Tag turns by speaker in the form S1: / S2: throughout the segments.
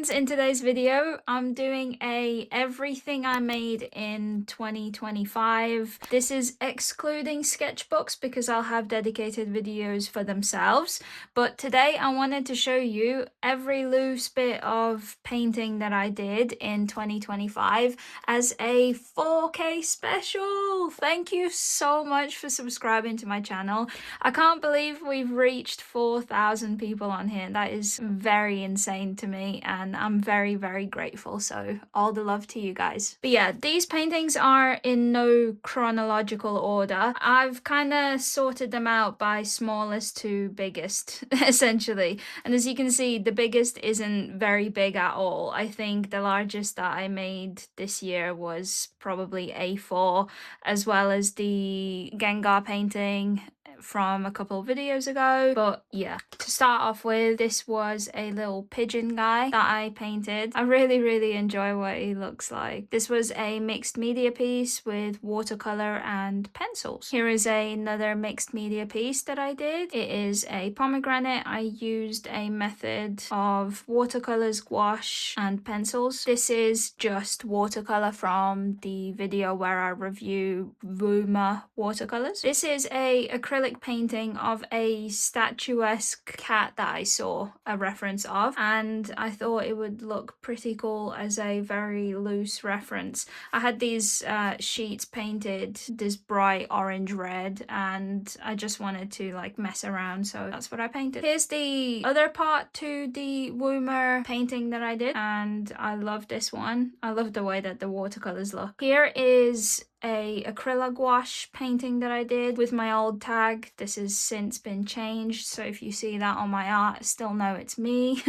S1: friends, in today's video I'm doing a everything I made in 2025. This is excluding sketchbooks because I'll have dedicated videos for themselves, but today I wanted to show you every loose bit of painting that I did in 2025 as a 4K special. Thank you so much for subscribing to my channel. I can't believe we've reached 4,000 people on here. That is very insane to me, and I'm very, very grateful. So all the love to you guys. But yeah, these paintings are in no chronological order. I've kind of sorted them out by smallest to biggest, essentially. And as you can see, the biggest isn't very big at all. I think the largest that I made this year was probably A4, as well as the Gengar painting from a couple of videos ago. But yeah, to start off with, this was a little pigeon guy that I painted. I really enjoy what he looks like. This was a mixed media piece with watercolor and pencils. Here is another mixed media piece that I did. It is a pomegranate. I used a method of watercolors, gouache, and pencils. This is just watercolor from the video where I review Vuma watercolors. This is a acrylic painting of a statuesque cat that I saw a reference of, and I thought it would look pretty cool as a very loose reference. I had these sheets painted this bright orange red, and I just wanted to like mess around, so that's what I painted. Here's the other part to the Woomer painting that I did, and I love this one. I love the way that the watercolors look. Here is a acrylic gouache painting that I did with my old tag. This has since been changed, so if you see that on my art, still know it's me.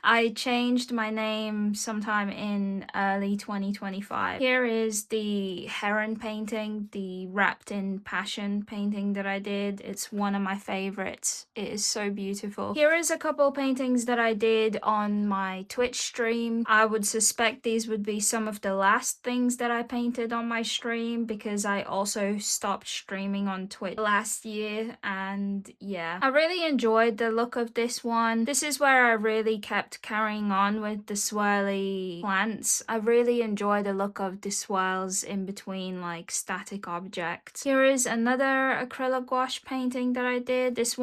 S1: I changed my name sometime in early 2025. Here is the heron painting, the wrapped in passion painting that I did. It's one of my favorites. It is so beautiful. Here is a couple paintings that I did on my Twitch stream. I would suspect these would be some of the last things that I painted on my stream, because I also stopped streaming on Twitch last year, and yeah, I really enjoyed the look of this one. This is where I really kept carrying on with the swirly plants. I really enjoy the look of the swirls in between like static objects. Here is another acrylic gouache painting that I did. This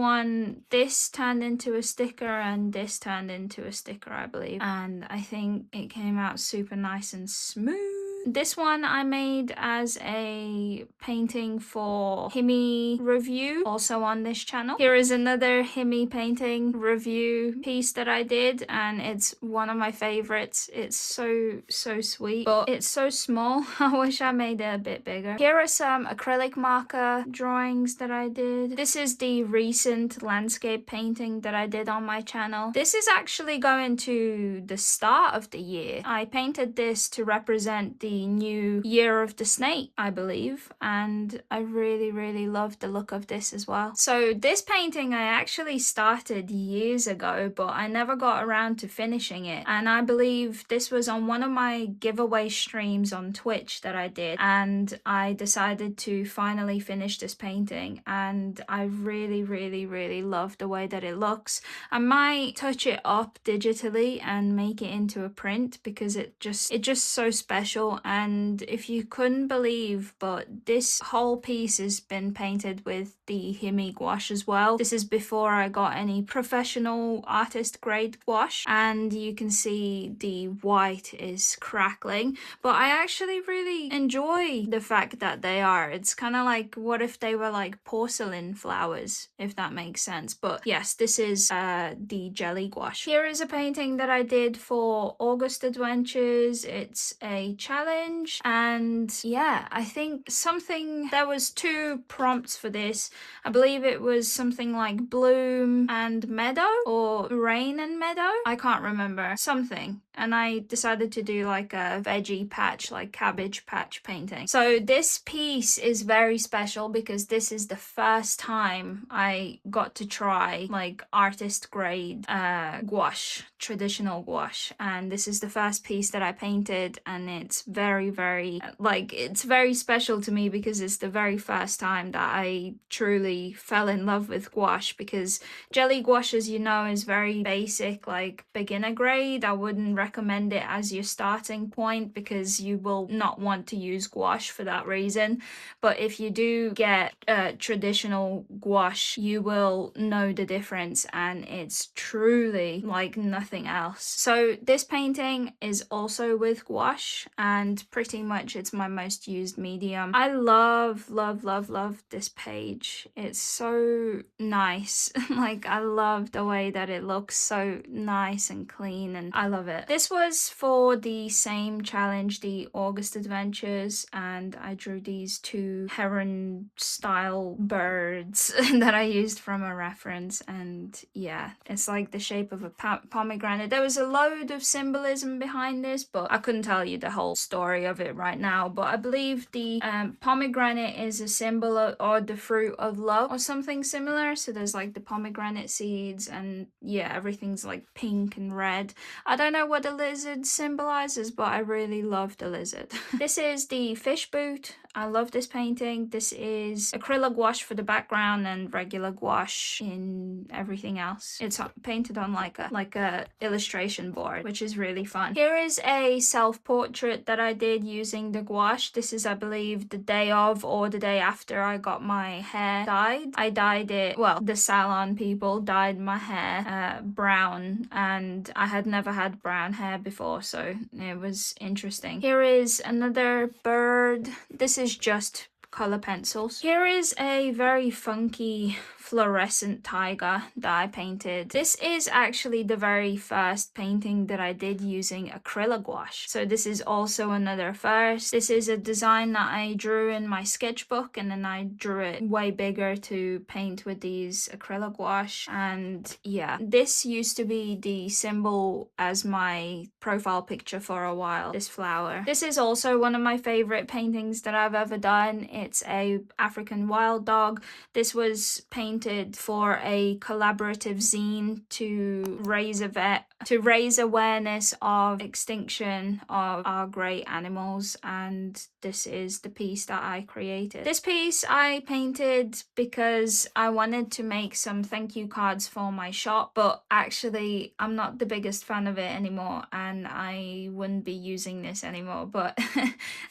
S1: turned into a sticker, and this turned into a sticker, I believe, and I think it came out super nice and smooth. This one I made as a painting for Himi review, also on this channel. Here is another Himi painting review piece that I did, and it's one of my favorites. It's so sweet, but it's so small. I wish I made it a bit bigger. Here are some acrylic marker drawings that I did. This is the recent landscape painting that I did on my channel. This is actually going to the start of the year. I painted this to represent the new year of the snake, I believe, and I really love the look of this as well. So this painting I actually started years ago, but I never got around to finishing it, and I believe this was on one of my giveaway streams on Twitch that I did, and I decided to finally finish this painting, and I really love the way that it looks. I might touch it up digitally and make it into a print, because it's just so special. And if you couldn't believe, but this whole piece has been painted with the Himi gouache as well. This is before I got any professional artist grade gouache, and you can see the white is crackling, but I actually really enjoy the fact that they are. It's kind of like, what if they were like porcelain flowers, if that makes sense. But yes, this is the jelly gouache. Here is a painting that I did for August Adventures. It's a challenge, and yeah, I think there was 2 prompts for this. I believe it was something like bloom and meadow, or rain and meadow, I can't remember, something, and I decided to do like a veggie patch, like cabbage patch painting. So this piece is very special because this is the first time I got to try like artist grade gouache, traditional gouache, and this is the first piece that I painted, and it's very it's very special to me because it's the very first time that I truly fell in love with gouache, because jelly gouache, as you know, is very basic, like beginner grade. I wouldn't recommend it as your starting point because you will not want to use gouache for that reason. But if you do get traditional gouache, you will know the difference, and it's truly like nothing else. So this painting is also with gouache, and pretty much it's my most used medium. I love, love, love, love this page. It's so nice. Like, I love the way that it looks so nice and clean, and I love it. This was for the same challenge, the August Adventures, and I drew these two heron style birds that I used from a reference, and yeah, it's like the shape of a pomegranate. There was a load of symbolism behind this, but I couldn't tell you the whole story of it right now. But I believe the pomegranate is a symbol of, or the fruit of love or something similar. So there's like the pomegranate seeds, and yeah, everything's like pink and red. I don't know what the lizard symbolizes, but I really love the lizard. This is the fish boot. I love this painting. This is acrylic gouache for the background and regular gouache in everything else. It's painted on like a illustration board, which is really fun. Here is a self-portrait that I did using the gouache. This is, I believe, the day of or the day after I got my hair dyed. I dyed it, well, the salon people dyed my hair brown, and I had never had brown hair before, so it was interesting. Here is another bird. This is just color pencils. Here is a very funky fluorescent tiger that I painted. This is actually the very first painting that I did using acrylic gouache. So this is also another first. This is a design that I drew in my sketchbook, and then I drew it way bigger to paint with these acrylic gouache. And yeah, this used to be the symbol as my profile picture for a while, this flower. This is also one of my favorite paintings that I've ever done. It's a African wild dog. This was painted for a collaborative zine to raise awareness of extinction of our great animals, and this is the piece that I created. This piece I painted because I wanted to make some thank you cards for my shop, but actually I'm not the biggest fan of it anymore, and I wouldn't be using this anymore, but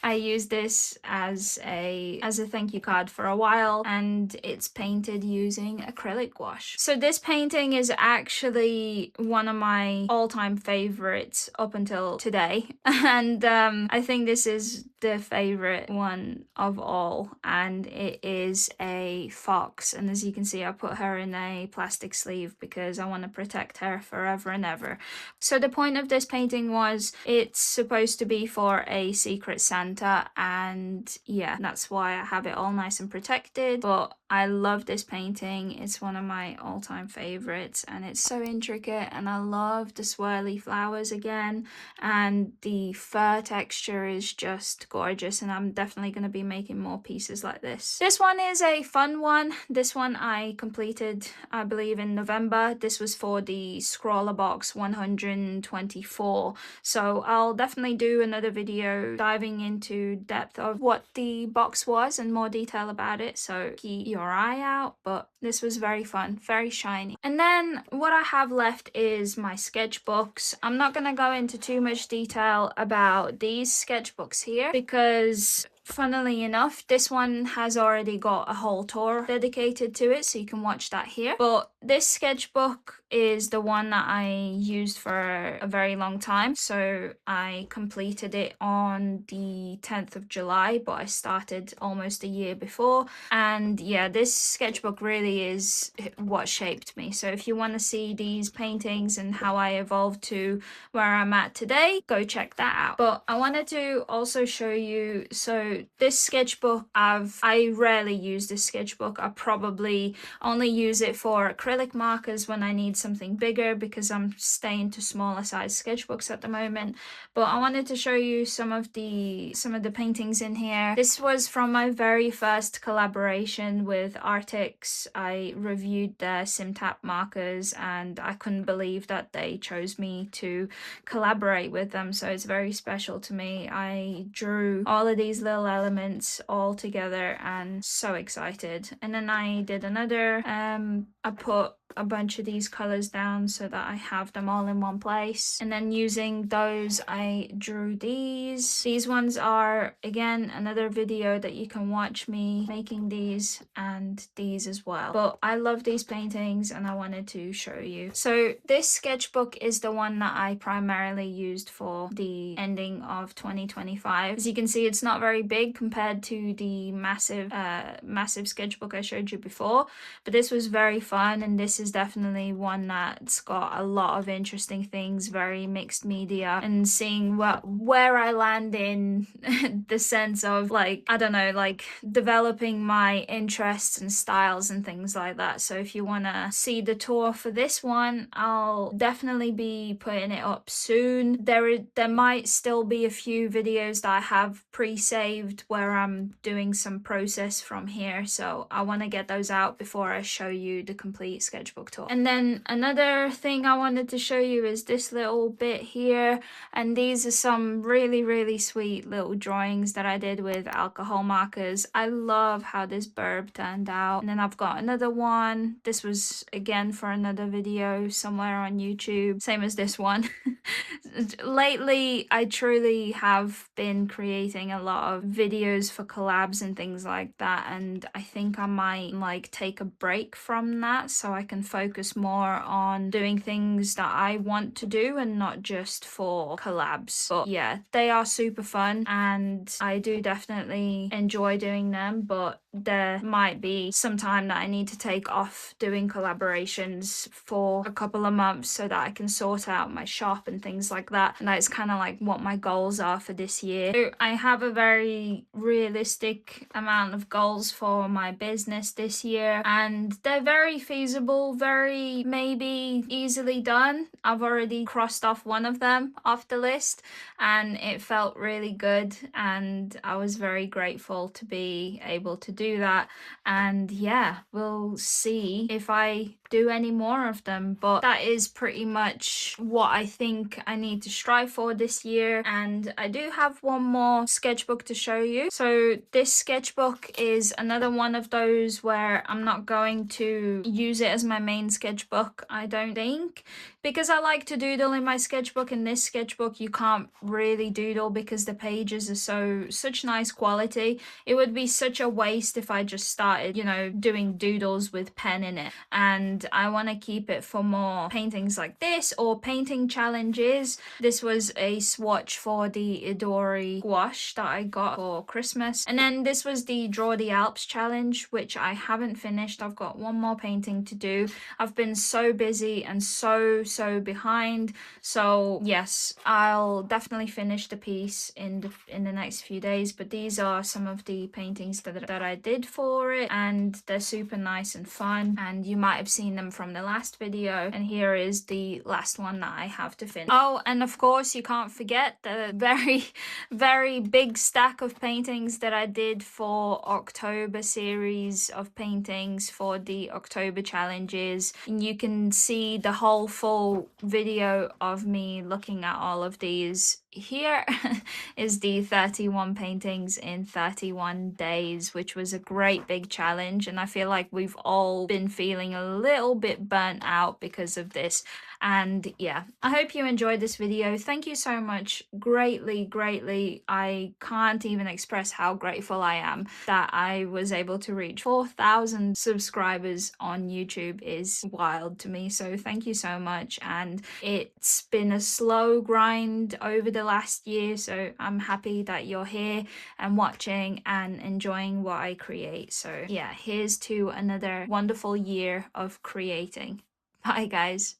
S1: I used this as a thank you card for a while, and it's painted using acrylic gouache. So this painting is actually one of my all-time favorites up until today, and I think this is the favorite one of all, and it is a fox. And as you can see, I put her in a plastic sleeve because I want to protect her forever and ever. So the point of this painting was it's supposed to be for a secret Santa, and yeah, that's why I have it all nice and protected. But I love this painting. It's one of my all-time favorites, and it's so intricate, and I love the swirly flowers again, and the fur texture is just gorgeous, and I'm definitely going to be making more pieces like this. This one is a fun one. This one I completed, I believe, in November. This was for the Scrawler Box 124, so I'll definitely do another video diving into depth of what the box was and more detail about it, so keep your eye out. But this was very fun, very shiny. And then what I have left is my sketchbooks. I'm not going to go into too much detail about these sketchbooks here because funnily enough, this one has already got a whole tour dedicated to it, so you can watch that here. But this sketchbook is the one that I used for a very long time. So I completed it on the 10th of July, but I started almost a year before. And yeah, this sketchbook really is what shaped me. So if you want to see these paintings and how I evolved to where I'm at today, go check that out. But I wanted to also show you, so this sketchbook, I rarely use this sketchbook. I probably only use it for acrylic markers when I need something bigger because I'm staying to smaller size sketchbooks at the moment. But I wanted to show you some of the paintings in here. This was from my very first collaboration with Artix. I reviewed their SimTap markers, and I couldn't believe that they chose me to collaborate with them, so it's very special to me. I drew all of these little elements all together and so excited. And then I did another, I put a bunch of these colors down so that I have them all in one place. And then using those, I drew these. These ones are, again, another video that you can watch me making these, and these as well. But I love these paintings and I wanted to show you. So this sketchbook is the one that I primarily used for the ending of 2025. As you can see, it's not very big compared to the massive sketchbook I showed you before, but this was very fun, and this is definitely one that's got a lot of interesting things, very mixed media, and seeing where I land in the sense of, like, I don't know, like developing my interests and styles and things like that. So if you want to see the tour for this one, I'll definitely be putting it up soon. There might still be a few videos that I have pre-saved where I'm doing some process from here, so I want to get those out before I show you the complete sketchbook tour. And then another thing I wanted to show you is this little bit here, and these are some really sweet little drawings that I did with alcohol markers. I love how this burb turned out. And then I've got another one. This was again for another video somewhere on YouTube, same as this one. Lately, I truly have been creating a lot of videos for collabs and things like that, and I think I might like take a break from that so I can focus more on doing things that I want to do and not just for collabs. But yeah, they are super fun and I do definitely enjoy doing them, but there might be some time that I need to take off doing collaborations for a couple of months so that I can sort out my shop and things like that. And that's kind of like what my goals are for this year. So I have a very realistic amount of goals for my business this year, and they're very feasible, very maybe easily done. I've already crossed off one of them off the list and it felt really good, and I was very grateful to be able to do that. And yeah, we'll see if I do any more of them, but that is pretty much what I think I need to strive for this year. And I do have one more sketchbook to show you. So this sketchbook is another one of those where I'm not going to use it as my main sketchbook, I don't think, because I like to doodle in my sketchbook. In this sketchbook you can't really doodle because the pages are such nice quality. It would be such a waste if I just started, you know, doing doodles with pen in it, and I want to keep it for more paintings like this or painting challenges. This was a swatch for the Idori gouache that I got for Christmas, and then this was the Draw the Alps challenge, which I haven't finished. I've got one more painting to do. I've been so busy and so behind, so yes, I'll definitely finish the piece in the next few days. But these are some of the paintings that I did for it, and they're super nice and fun, and you might have seen them from the last video. And here is the last one that I have to finish. Oh, and of course you can't forget the very big stack of paintings that I did for October series of paintings for the October challenges. And you can see the whole full video of me looking at all of these. Here is the 31 paintings in 31 days, which was a great big challenge, and I feel like we've all been feeling a little bit burnt out because of this. And yeah, I hope you enjoyed this video. Thank you so much. Greatly. I can't even express how grateful I am that I was able to reach 4,000 subscribers on YouTube. Is wild to me. So thank you so much. And it's been a slow grind over the last year, so I'm happy that you're here and watching and enjoying what I create. So yeah, here's to another wonderful year of creating. Bye guys.